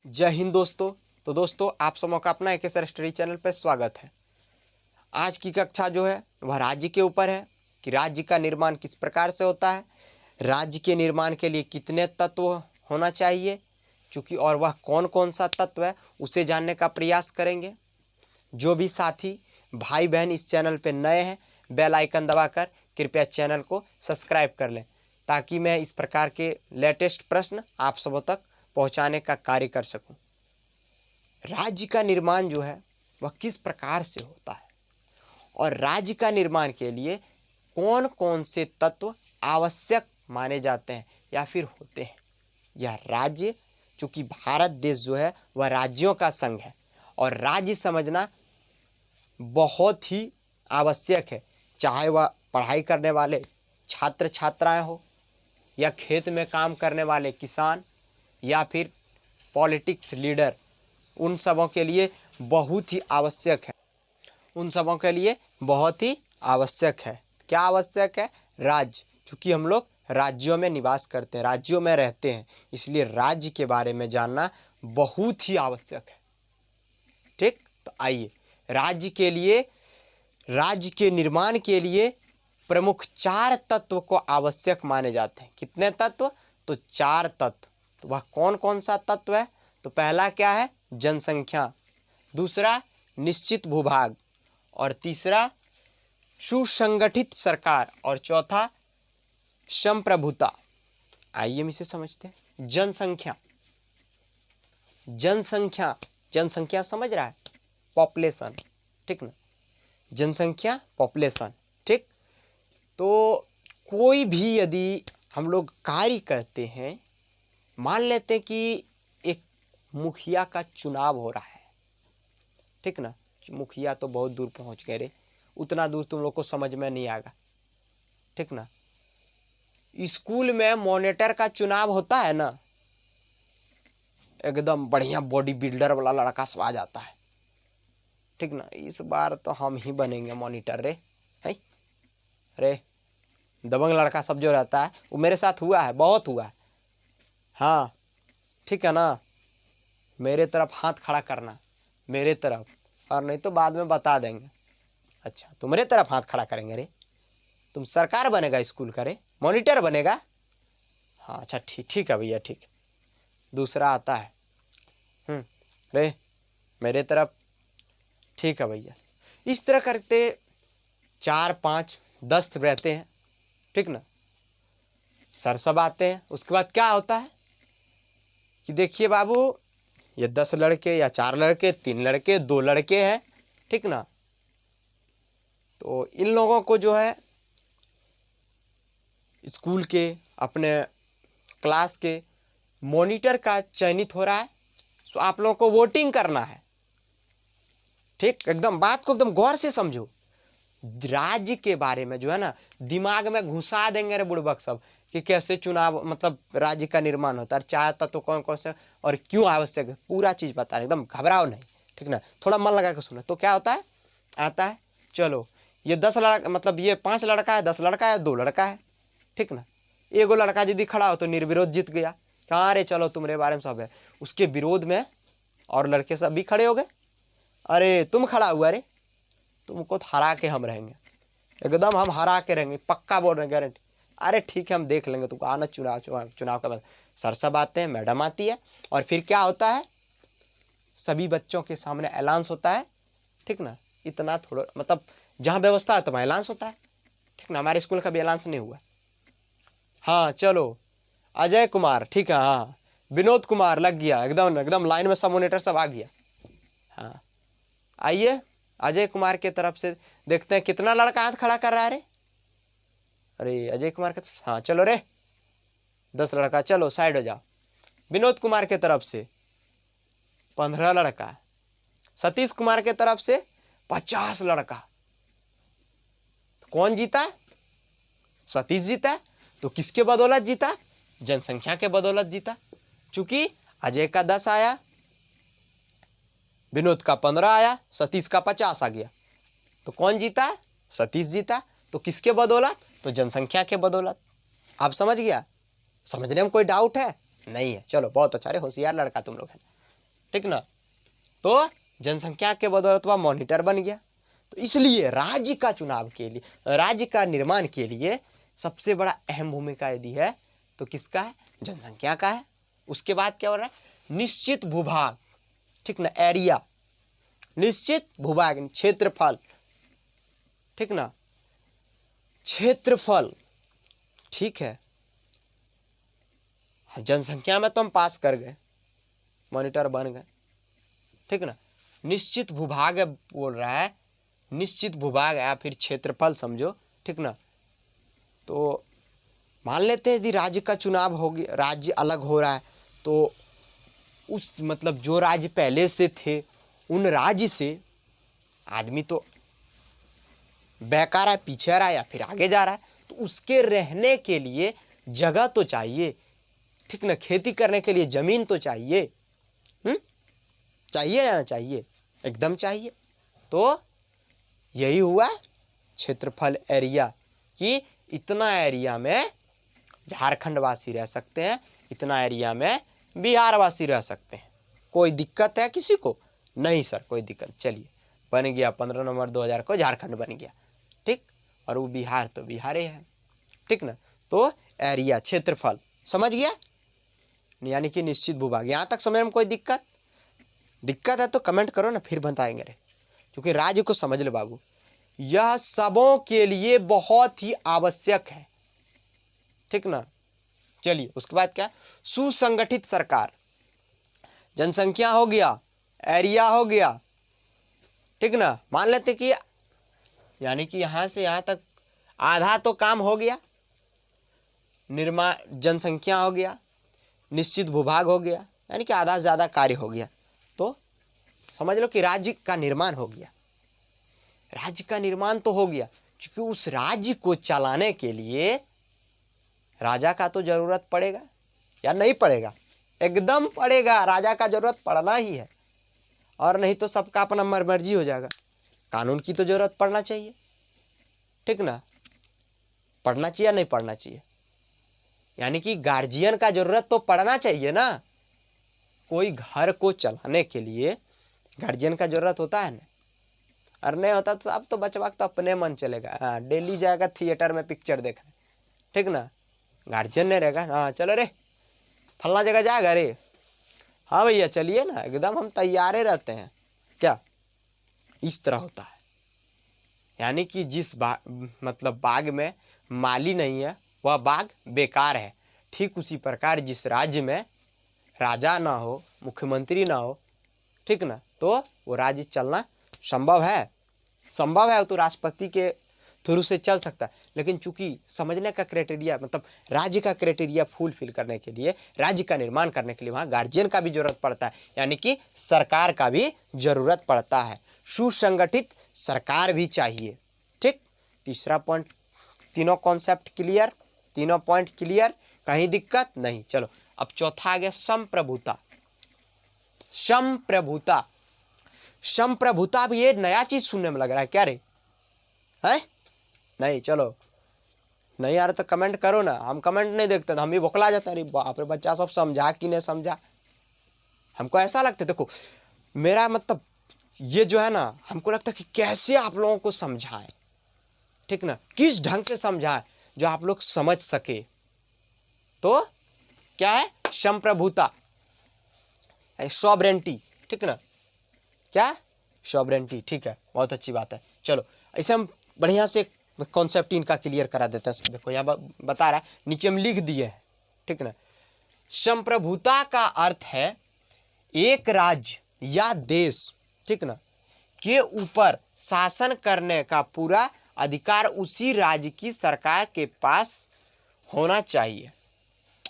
जय हिंद दोस्तों। तो दोस्तों आप सबों का अपना एक स्टडी चैनल पर स्वागत है। आज की कक्षा जो है वह राज्य के ऊपर है कि राज्य का निर्माण किस प्रकार से होता है, राज्य के निर्माण के लिए कितने तत्व होना चाहिए, चूँकि और वह कौन कौन सा तत्व है उसे जानने का प्रयास करेंगे। जो भी साथी भाई बहन इस चैनल पर नए हैं, बेल आइकन दबाकर कृपया चैनल को सब्सक्राइब कर लें ताकि मैं इस प्रकार के लेटेस्ट प्रश्न आप सबों तक पहुंचाने का कार्य कर सकूं। राज्य का निर्माण जो है वह किस प्रकार से होता है और राज्य का निर्माण के लिए कौन कौन से तत्व आवश्यक माने जाते हैं या फिर होते हैं। यह राज्य, चूँकि भारत देश जो है वह राज्यों का संघ है और राज्य समझना बहुत ही आवश्यक है, चाहे वह पढ़ाई करने वाले छात्र छात्राएं हो या खेत में काम करने वाले किसान या फिर पॉलिटिक्स लीडर, उन सबों के लिए बहुत ही आवश्यक है। उन सबों के लिए बहुत ही आवश्यक है। क्या आवश्यक है? राज्य, क्योंकि हम लोग राज्यों में निवास करते हैं, राज्यों में रहते हैं, इसलिए राज्य के बारे में जानना बहुत ही आवश्यक है। ठीक, तो आइए राज्य के निर्माण के लिए प्रमुख 4 तत्व को आवश्यक माने जाते हैं। कितने तत्व? तो 4 तत्व। तो वह कौन कौन सा तत्व है? तो पहला क्या है? जनसंख्या, दूसरा निश्चित भूभाग, और तीसरा सुसंगठित सरकार, और चौथा संप्रभुता। आइए हम इसे समझते हैं। जनसंख्या, जनसंख्या, जनसंख्या समझ रहा है? पॉपुलेशन, ठीक ना? जनसंख्या, पॉपुलेशन, ठीक। तो कोई भी यदि हम लोग कार्य करते हैं, मान लेते हैं कि एक मुखिया का चुनाव हो रहा है, ठीक ना? मुखिया तो बहुत दूर पहुंच गए रे, उतना दूर तुम लोग को समझ में नहीं आएगा, ठीक ना? स्कूल में मॉनिटर का चुनाव होता है ना, एकदम बढ़िया बॉडी बिल्डर वाला लड़का सब आ जाता है, ठीक ना? इस बार तो हम ही बनेंगे मॉनिटर रे, है रे। दबंग लड़का सब जो रहता है वो मेरे साथ हुआ है, बहुत हुआ है। हाँ ठीक है ना? मेरे तरफ हाथ खड़ा करना, मेरे तरफ, और नहीं तो बाद में बता देंगे। अच्छा, तुम्हारे तरफ हाथ खड़ा करेंगे रे? तुम सरकार बनेगा स्कूल का रे? मॉनिटर बनेगा? हाँ अच्छा, ठीक है भैया, ठीक है। दूसरा आता है, रे मेरे तरफ, ठीक है भैया। इस तरह करते 4 5 10 रहते हैं, ठीक ना? सर सब आते हैं। उसके बाद क्या होता है कि देखिए बाबू, ये 10 लड़के या 4 लड़के, 3 लड़के, 2 लड़के हैं, ठीक ना? तो इन लोगों को जो है स्कूल के, अपने क्लास के मॉनिटर का चयनित हो रहा है। तो आप लोगों को वोटिंग करना है, ठीक? एकदम बात को एकदम गौर से समझो। राज्य के बारे में जो है ना, दिमाग में घुसा देंगे रे बुड़बक सब कि कैसे चुनाव, मतलब राज्य का निर्माण होता है, चाहता तो कौन कौन से और क्यों आवश्यक है, पूरा चीज़ बता रहे, एकदम घबराओ नहीं, ठीक ना? थोड़ा मन लगा के सुनो। तो क्या होता है, आता है, चलो ये 10 लड़का, मतलब ये 5 लड़का है, 10 लड़का है, 2 लड़का है, ठीक ना? एगो लड़का यदि खड़ा हो तो निर्विरोध जीत गया। कहाँ रे, चलो तुम्हारे बारे में सब है। उसके विरोध में और लड़के सब भी खड़े हो गए। अरे तुम खड़ा हुआ रे, तुमको हरा के हम रहेंगे, एकदम हम हरा के रहेंगे, पक्का बोल रहे हैं, गारंटी। अरे ठीक है, हम देख लेंगे, तुमको आना चुनाव के बाद। सर सब आते हैं, मैडम आती है, और फिर क्या होता है, सभी बच्चों के सामने ऐलान होता है, ठीक ना? इतना थोड़ा, मतलब जहाँ व्यवस्था है तो वहाँ ऐलान होता है, ठीक ना? हमारे स्कूल का भी ऐलान नहीं हुआ। हाँ चलो, अजय कुमार, ठीक है, हाँ विनोद कुमार लग गया, एकदम एकदम लाइन में सब मॉनिटर सब आ गया। हाँ आइए, अजय कुमार के तरफ से देखते हैं कितना लड़का हाथ खड़ा कर रहा है रे। अरे अजय कुमार के, हाँ चलो रे 10 लड़का, चलो साइड हो जाओ। विनोद कुमार के तरफ से 15 लड़का, सतीश कुमार के तरफ से 50 लड़का। तो कौन जीता? सतीश जीता। तो किसके बदौलत जीता? जनसंख्या के बदौलत जीता। चूंकि अजय का 10 आया, विनोद का 15 आया, सतीश का 50 आ गया, तो कौन जीता? सतीश जीता। तो किसके बदौलत? तो जनसंख्या के बदौलत। आप समझ गया? समझने में कोई डाउट है? नहीं है? चलो बहुत अच्छा, अरे होशियार लड़का तुम लोग है। ठीक ना। तो जनसंख्या के बदौलत वह मॉनिटर बन गया। तो इसलिए राज्य का चुनाव के लिए, राज्य का निर्माण के लिए सबसे बड़ा अहम भूमिका यदि है तो किसका है? जनसंख्या का है। उसके बाद क्या हो रहा है? निश्चित भूभाग, ठीक ना, एरिया, निश्चित भूभाग, क्षेत्रफल, ठीक ना, क्षेत्रफल, ठीक है। जनसंख्या में तो हम पास कर गए, मॉनिटर बन गए, ठीक ना। निश्चित भूभाग बोल रहा है, निश्चित भूभाग या फिर क्षेत्रफल समझो, ठीक ना। तो मान लेते हैं यदि राज्य का चुनाव हो गया, राज्य अलग हो रहा है, तो उस मतलब जो राज्य पहले से थे उन राज्य से आदमी तो बेकार है, पीछे रहा है या फिर आगे जा रहा है, तो उसके रहने के लिए जगह तो चाहिए, ठीक ना, खेती करने के लिए जमीन तो चाहिए, चाहिए ना चाहिए, एकदम चाहिए। तो यही हुआ क्षेत्रफल, एरिया, कि इतना एरिया में झारखंड वासी रह सकते हैं, इतना एरिया में बिहार वासी रह सकते हैं। कोई दिक्कत है किसी को? नहीं सर, कोई दिक्कत। चलिए, बन गया 15 नवंबर 2000 को झारखंड बन गया, ठीक। और वो बिहार तो बिहार ही है, ठीक ना। तो एरिया, क्षेत्रफल, समझ गया, यानी कि निश्चित भूभाग। यहाँ तक समझने में कोई दिक्कत है तो कमेंट करो ना, फिर बताएंगे रे, क्योंकि राज्य को समझ लो बाबू, यह सबों के लिए बहुत ही आवश्यक है, ठीक ना। चलिए, उसके बाद क्या? सुसंगठित सरकार। जनसंख्या हो गया, एरिया हो गया, ठीक ना। मान लेते कि यानी कि यहां से यहां तक आधा तो काम हो गया, निर्माण, जनसंख्या हो गया, निश्चित भूभाग हो गया, यानी कि आधा से ज्यादा कार्य हो गया। तो समझ लो कि राज्य का निर्माण हो गया। राज्य का निर्माण तो हो गया, क्योंकि उस राज्य को चलाने के लिए राजा का तो जरूरत पड़ेगा या नहीं पड़ेगा? एकदम पड़ेगा, राजा का जरूरत पड़ना ही है, और नहीं तो सबका अपना मर्जी हो जाएगा। कानून की तो जरूरत पड़ना चाहिए, ठीक ना, पढ़ना चाहिए या नहीं पढ़ना चाहिए? यानी कि गार्जियन का जरूरत तो पड़ना चाहिए ना। कोई घर को चलाने के लिए गार्जियन का जरूरत होता है ना, और नहीं होता तो अब तो बचवा तो अपने मन चलेगा, हाँ, डेली जाएगा थिएटर में पिक्चर देखने, ठीक ना। गार्जियन नहीं रहेगा, हाँ चलो रे फलना जगह जाएगा रे, हाँ भैया चलिए ना, एकदम हम तैयार रहते हैं, क्या? इस तरह होता है। यानी कि जिस मतलब बाग में माली नहीं है वह बाग बेकार है। ठीक उसी प्रकार जिस राज्य में राजा ना हो, मुख्यमंत्री ना हो, ठीक ना, तो वो राज्य चलना संभव है तो राष्ट्रपति के थ्रू से चल सकता है। लेकिन चूंकि समझने का क्राइटेरिया, मतलब राज्य का क्राइटेरिया फुलफिल करने के लिए, राज्य का निर्माण करने के लिए वहाँ गार्जियन का भी जरूरत पड़ता है, यानी कि सरकार का भी जरूरत पड़ता है। सुसंगठित सरकार भी चाहिए, ठीक। तीसरा पॉइंट, तीनों कॉन्सेप्ट क्लियर, तीनों पॉइंट क्लियर, कहीं दिक्कत नहीं। चलो अब चौथा आ गया संप्रभुता। संप्रभुता भी ये नया चीज सुनने में लग रहा है क्या रे? है नहीं? चलो नहीं आ रहा तो कमेंट करो ना, हम कमेंट नहीं देखते तो हम भी बौखला जाते हैं, अरे बाप रे बच्चा सब समझा कि नहीं समझा। हमको ऐसा लगता है, देखो मेरा मतलब ये जो है ना, हमको लगता है कि कैसे आप लोगों को समझाएं, ठीक ना, किस ढंग से समझाएं जो आप लोग समझ सके। तो क्या है? संप्रभुता, सॉवरेंटी, ठीक ना, क्या? सॉवरेंटी, ठीक है, बहुत अच्छी बात है। चलो ऐसे हम बढ़िया से कॉन्सेप्ट इनका क्लियर करा देते हैं। देखो यहाँ बता रहा है, नीचे हम लिख दिए हैं, ठीक ना। संप्रभुता का अर्थ है एक राज्य या देश, ठीक ना, के ऊपर शासन करने का पूरा अधिकार उसी राज्य की सरकार के पास होना चाहिए,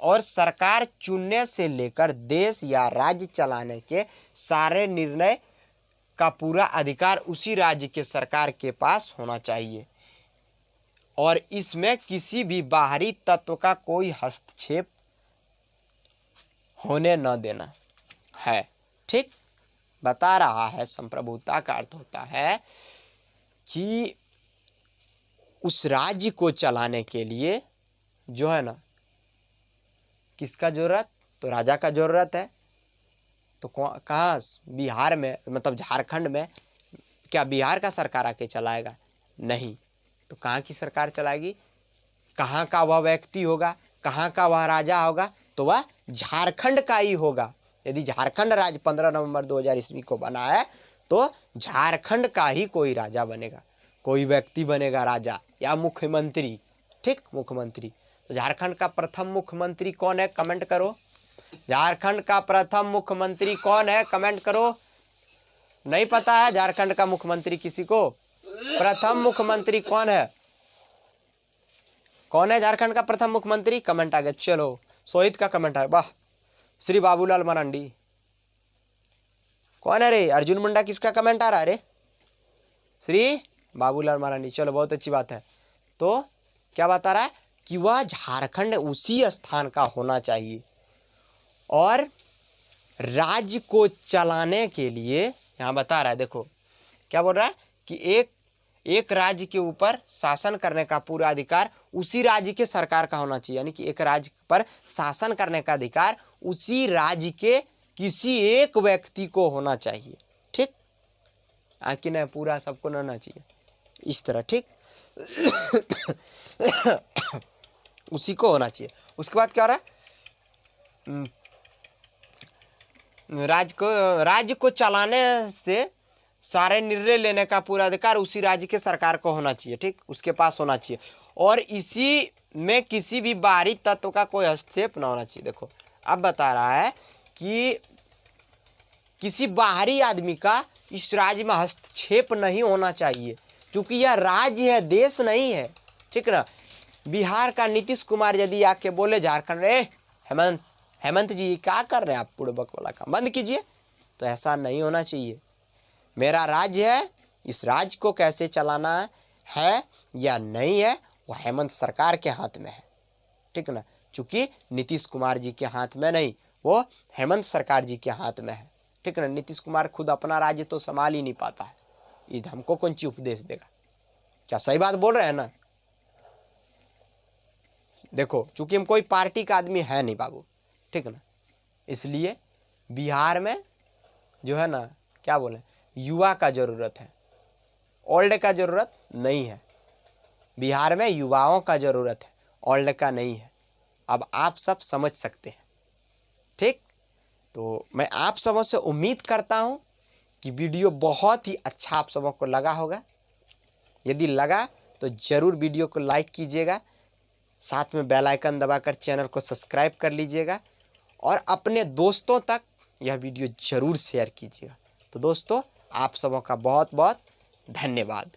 और सरकार चुनने से लेकर देश या राज्य चलाने के सारे निर्णय का पूरा अधिकार उसी राज्य के सरकार के पास होना चाहिए, और इसमें किसी भी बाहरी तत्व का कोई हस्तक्षेप होने न देना है, ठीक। बता रहा है संप्रभुता का अर्थ होता है कि उस राज्य को चलाने के लिए जो है ना, किसका जरूरत? तो राजा का जरूरत है, तो कहाँ, बिहार में, मतलब झारखंड में क्या बिहार का सरकार आके चलाएगा? नहीं। तो कहाँ की सरकार चलाएगी? कहाँ का वह व्यक्ति होगा, कहाँ का वह राजा होगा? तो वह झारखंड का ही होगा। यदि झारखंड राज्य 15 नवंबर 2000 ईस्वी को बना है तो झारखंड का ही कोई राजा बनेगा, कोई व्यक्ति बनेगा राजा या मुख्यमंत्री। ठीक, मुख्यमंत्री। तो झारखंड का प्रथम मुख्यमंत्री कौन है? कमेंट करो। झारखंड का प्रथम मुख्यमंत्री कौन है? कमेंट करो। नहीं पता है झारखंड का मुख्यमंत्री किसी को? प्रथम मुख्यमंत्री कौन है? कौन है झारखंड का प्रथम मुख्यमंत्री? कमेंट आ गया। चलो, सोहित का कमेंट है, वाह। श्री बाबूलाल मरांडी कौन है रे? अर्जुन मुंडा किसका कमेंट आ रहा है रे? श्री बाबूलाल मरांडी। चलो, बहुत अच्छी बात है। तो क्या बता रहा है कि वह झारखंड उसी स्थान का होना चाहिए और राज्य को चलाने के लिए यहाँ बता रहा है, देखो क्या बोल रहा है कि एक राज्य के ऊपर शासन करने का पूरा अधिकार उसी राज्य के सरकार का होना चाहिए। यानी कि एक राज्य पर शासन करने का अधिकार उसी राज्य के किसी एक व्यक्ति को होना चाहिए। ठीक, कि नहीं पूरा सबको ना होना चाहिए इस तरह। ठीक उसी को होना चाहिए। उसके बाद क्या हो रहा है? राज्य को चलाने से सारे निर्णय लेने का पूरा अधिकार उसी राज्य के सरकार को होना चाहिए। ठीक, उसके पास होना चाहिए और इसी में किसी भी बाहरी तत्व का कोई हस्तक्षेप न होना चाहिए। देखो, अब बता रहा है कि किसी बाहरी आदमी का इस राज्य में हस्तक्षेप नहीं होना चाहिए, क्योंकि यह राज्य है, देश नहीं है। ठीक ना? बिहार का नीतीश कुमार यदि आके बोले झारखंड में, हेमंत जी क्या कर रहे हैं आप, पूर्वक वाला काम बंद कीजिए, तो ऐसा नहीं होना चाहिए। मेरा राज्य है, इस राज्य को कैसे चलाना है या नहीं है वो हेमंत सरकार के हाथ में है। ठीक ना? क्योंकि नीतीश कुमार जी के हाथ में नहीं, वो हेमंत सरकार जी के हाथ में है। ठीक ना? नीतीश कुमार खुद अपना राज्य तो संभाल ही नहीं पाता है, ये हमको कौन सी उपदेश देगा? क्या सही बात बोल रहे हैं ना? देखो, चूंकि हम कोई पार्टी का आदमी है नहीं बाबू, ठीक ना, इसलिए बिहार में जो है ना, क्या बोले, युवा का जरूरत है, ओल्ड का जरूरत नहीं है। बिहार में युवाओं का जरूरत है, ओल्ड का नहीं है। अब आप सब समझ सकते हैं। ठीक, तो मैं आप सबों से उम्मीद करता हूं कि वीडियो बहुत ही अच्छा आप सबों को लगा होगा। यदि लगा तो जरूर वीडियो को लाइक कीजिएगा, साथ में बेल आइकन दबाकर चैनल को सब्सक्राइब कर लीजिएगा और अपने दोस्तों तक यह वीडियो जरूर शेयर कीजिएगा। तो दोस्तों, आप सबों का बहुत बहुत धन्यवाद।